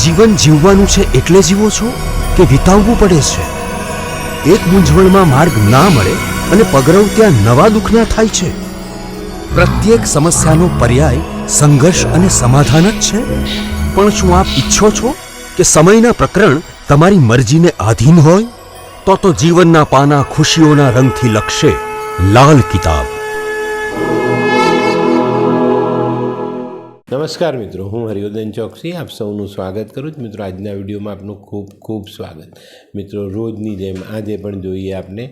જીવન જીવવાનું છે એટલે જીવો છો કે વિતાવવું પડે છે? એક મૂંઝવણમાં માર્ગ ના મળે અને પગરવ ત્યાં નવા દુઃખના થાય છે. પ્રત્યેક સમસ્યાનો પર્યાય સંઘર્ષ અને સમાધાન જ છે. પણ શું આપ ઈચ્છો છો કે સમયના પ્રકરણ તમારી મરજીને આધીન હોય? તો જીવનના પાના ખુશીઓના રંગથી લખશે લાલ કિતાબ. નમસ્કાર મિત્રો, હું હરિવર્ધન ચોકસી આપ સૌનું સ્વાગત કરું છું. મિત્રો, આજના વિડીયોમાં આપનું ખૂબ ખૂબ સ્વાગત. મિત્રો, રોજની જેમ આજે પણ જોઈએ આપને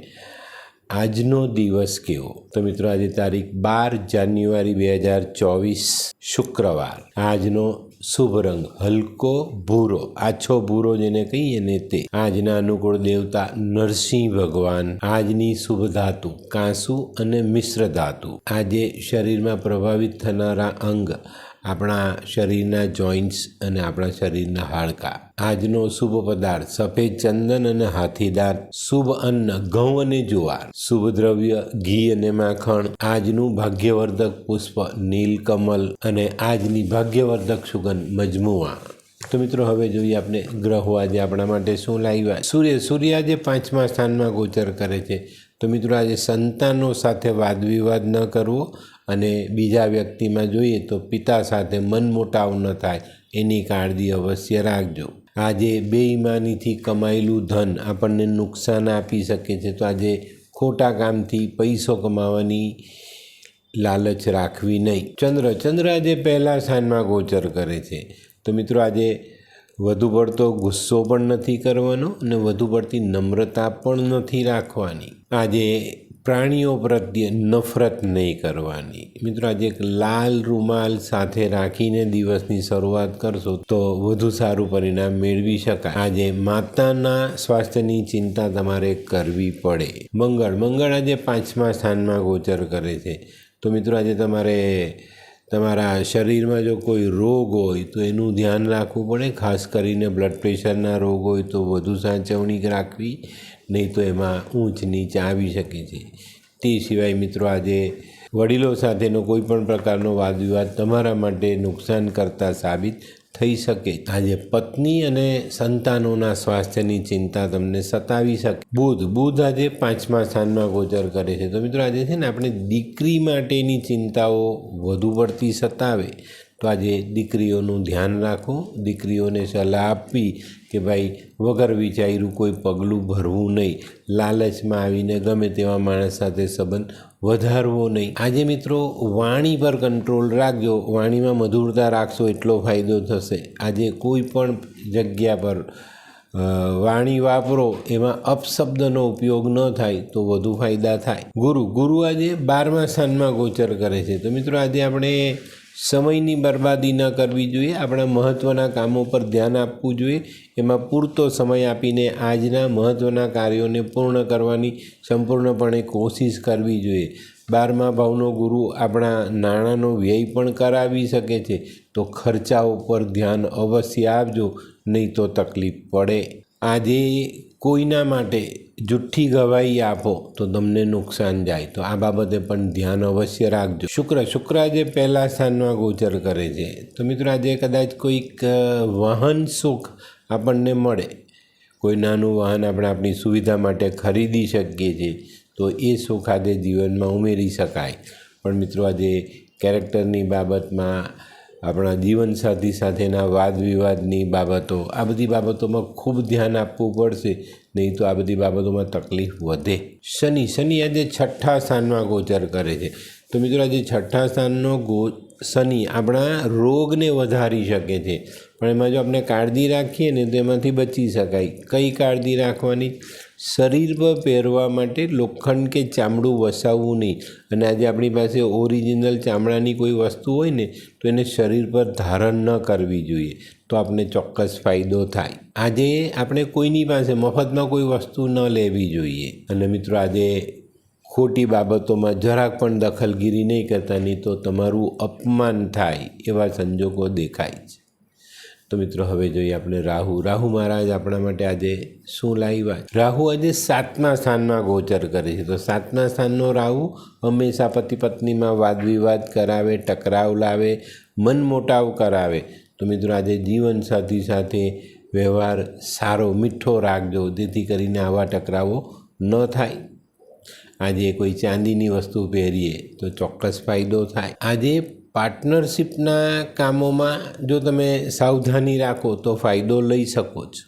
આજનો દિવસ કેવો. તો મિત્રો, આજે તારીખ 12 જાન્યુઆરી 2024 શુક્રવાર. આજનો શુભ રંગ હલકો ભૂરો, આછો ભૂરો જેને કહીએ ને તે. આજના અનુકૂળ દેવતા નરસિંહ ભગવાન. આજની શુભ ધાતુ કાંસુ અને મિશ્ર ધાતુ. આજે શરીરમાં પ્રભાવિત થનારા અંગ આપણા શરીરના જોઈન્ટ્સ અને આપણા શરીરના હાડકાં. આજનો શુભ પદાર્થ સફેદ ચંદન અને હાથીદાંત. શુભ અન્ન ઘઉં અને જુવાર. શુભ દ્રવ્ય ઘી અને માખણ. આજનું ભાગ્યવર્ધક પુષ્પ નીલકમલ અને આજની ભાગ્યવર્ધક સુગંધ મજમુઆ. તો મિત્રો, હવે જોઈએ આપણે ગ્રહો આજે આપણા માટે શું લાવ્યા. સૂર્ય આજે 5મા સ્થાનમાં ગોચર કરે છે. તો મિત્રો, આજે સંતાનો સાથે વાદવિવાદ ન કરવો અને બીજા વ્યક્તિમાં જોઈએ તો પિતા સાથે મનમોટાવ ન થાય એની કાળજી અવશ્ય રાખજો. આજે બેઈમાનીથી કમાયેલું ધન આપણને નુકસાન આપી શકે છે. તો આજે ખોટા કામથી પૈસો કમાવાની લાલચ રાખવી નહીં. ચંદ્ર આજે 1લા સ્થાનમાં ગોચર કરે છે. તો મિત્રો, આજે વધુ પડતો ગુસ્સો પણ નથી કરવાનો અને વધુ પડતી નમ્રતા પણ નથી રાખવાની. આજે પ્રાણીઓ પ્રત્યે નફરત નહીં કરવાની. મિત્રો, આજે એક લાલ રૂમાલ સાથે રાખીને દિવસની શરૂઆત કરશો તો વધુ સારું પરિણામ મેળવી શકાય. આજે માતાના સ્વાસ્થ્યની ચિંતા તમારે કરવી પડે. મંગળ આજે 5મા સ્થાનમાં ગોચર કરે છે. તો મિત્રો, આજે તમારે તમારા શરીરમાં જો કોઈ રોગ હોય તો એનું ધ્યાન રાખવું પડે. ખાસ કરીને બ્લડ પ્રેશરના રોગ હોય તો વધુ સાચવણી રાખવી, નહીં તો એમાં ઊંચ નીચ આવી શકે છે. તે સિવાય મિત્રો, આજે વડીલો સાથેનો કોઈ પણ પ્રકારનો વાદવિવાદ તમારા માટે નુકસાન કરતા સાબિત થઈ શકે. આજે પત્ની અને સંતાનોના સ્વાસ્થ્યની ચિંતા તમને સતાવી શકે. બુધ આજે 5મા સ્થાનમાં ગોચર કરે છે. તો મિત્રો, આજે છે ને આપણે દીકરી માટેની ચિંતાઓ વધુ પડતી સતાવે તો આજે દીકરીઓનું ધ્યાન રાખો. દીકરીઓને સલાહ આપવી કે ભાઈ વગર વિચાર્યું કોઈ પગલું ભરવું નહીં. લાલચમાં આવીને ગમે તેવા માણસ સાથે સંબંધ વધારવો નહીં. આજે મિત્રો, વાણી પર કંટ્રોલ રાખજો. વાણીમાં મધુરતા રાખશો એટલો ફાયદો થશે. આજે કોઈ પણ જગ્યા પર વાણી વાપરો એમાં અપશબ્દનો ઉપયોગ ન થાય તો વધુ ફાયદા થાય. ગુરુ આજે 12મા સ્થાનમાં ગોચર કરે છે. તો મિત્રો, આજે આપણે સમયની બરબાદી ન કરવી જોઈએ. આપણા મહત્ત્વના કામો પર ધ્યાન આપવું જોઈએ. એમાં પૂરતો સમય આપીને આજના મહત્ત્વના કાર્યોને પૂર્ણ કરવાની સંપૂર્ણપણે કોશિશ કરવી જોઈએ. 12મા ભાવનો ગુરુ આપણા નાણાંનો વ્યય પણ કરાવી શકે છે. તો ખર્ચાઓ પર ધ્યાન અવશ્ય આપજો, નહીં તો તકલીફ પડે. આજે કોઈના માટે જુઠ્ઠી ગવાહી આપો તો તમને નુકસાન જાય. તો આ બાબતે પણ ધ્યાન અવશ્ય રાખજો. શુક્ર આજે 1લા સ્થાનમાં ગોચર કરે છે. તો મિત્રો, આજે કદાચ કોઈક વાહન સુખ આપણને મળે. કોઈ નાનું વાહન આપણે આપણી સુવિધા માટે ખરીદી શકીએ છીએ તો એ સુખ આજે જીવનમાં ઉમેરી શકાય. પણ મિત્રો, આજે કેરેક્ટરની બાબતમાં આપણા જીવનસાથી સાથેના વાદ વિવાદની બાબતો, આ બધી બાબતોમાં ખૂબ ધ્યાન આપવું પડશે, નહીં તો આ બધી બાબતોમાં તકલીફ વધે. શનિ આજે 6ઠા સ્થાનમાં ગોચર કરે છે. તો મિત્રો, આજે 6ઠા સ્થાનનો શનિ આપણા રોગને વધારી શકે છે. પણ એમાં જો આપણે કાળજી રાખીએ ને તો એમાંથી બચી શકાય. કઈ કાળજી રાખવાની? શરીર પર પહેરવા માટે લોખંડ કે ચામડું વસાવવું નહીં. અને આજે આપણી પાસે ઓરિજિનલ ચામડાની કોઈ વસ્તુ હોય ને તો એને શરીર પર ધારણ ન કરવી જોઈએ. તો આપણે ચોક્કસ ફાયદો થાય. આજે આપણે કોઈની પાસે મફતમાં કોઈ વસ્તુ ન લેવી જોઈએ. અને મિત્રો, આજે ખોટી બાબતોમાં જરાક પણ દખલગીરી નહીં કરતા, નહીં તો તમારું અપમાન થાય એવા સંજોગો દેખાય છે. તો મિત્રો, હવે જોઈએ આપણે રાહુ મહારાજ આપણા માટે આજે શું લાવ્યા. રાહુ આજે 7મા સ્થાનમાં ગોચર કરે છે. તો 7મા સ્થાનનો રાહુ હંમેશા પતિ પત્નીમાં વાદવિવાદ કરાવે, ટકરાવ લાવે, મનમોટાવ કરાવે. તો મિત્રો આજે જીવનસાથી સાથે વ્યવહાર સારો મીઠો રાખજો, જેથી કરીને આવા ટકરાવો ન થાય. આજે કોઈ ચાંદીની વસ્તુ પહેરીએ તો ચોક્કસ ફાયદો થાય. આજે પાર્ટનરશિપના કામોમાં જો તમે સાવધાની રાખો તો ફાયદો લઈ શકો છો.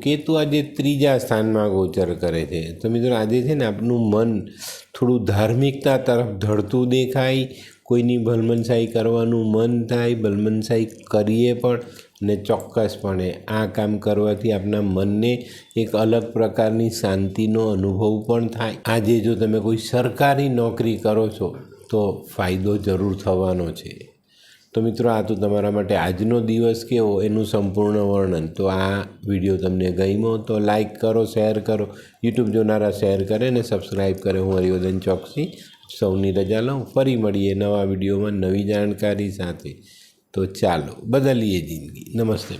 કેતુ આજે 3જા સ્થાનમાં ગોચર કરે છે. તો મિત્રો આજે છે ને આપનું મન થોડું ધાર્મિકતા તરફ ઢળતું દેખાય, કોઈની ભલમનસાઈ કરવાનું મન થાય, ભલમનસાઈ કરીએ પણ, ને ચોક્કસપણે આ કામ કરવાથી આપણા મનને એક અલગ પ્રકારની શાંતિનો અનુભવ પણ થાય. આજે જો તમે કોઈ સરકારી નોકરી કરો છો તો ફાયદો જરૂર થવાનો છે. તો મિત્રો આ તો તમારા માટે આજનો દિવસ કેવો એનું સંપૂર્ણ વર્ણન. તો આ વિડીયો તમને ગમ્યો તો લાઈક કરો, શેર કરો, યુટ્યુબ જોનારા શેર કરે અને સબસ્ક્રાઈબ કરે. હું હરિવર્ધન ચોકસી સૌની રજા લઉં. ફરી મળીએ નવા વિડીયોમાં નવી જાણકારી સાથે. તો ચાલો બદલીએ જિંદગી. નમસ્તે.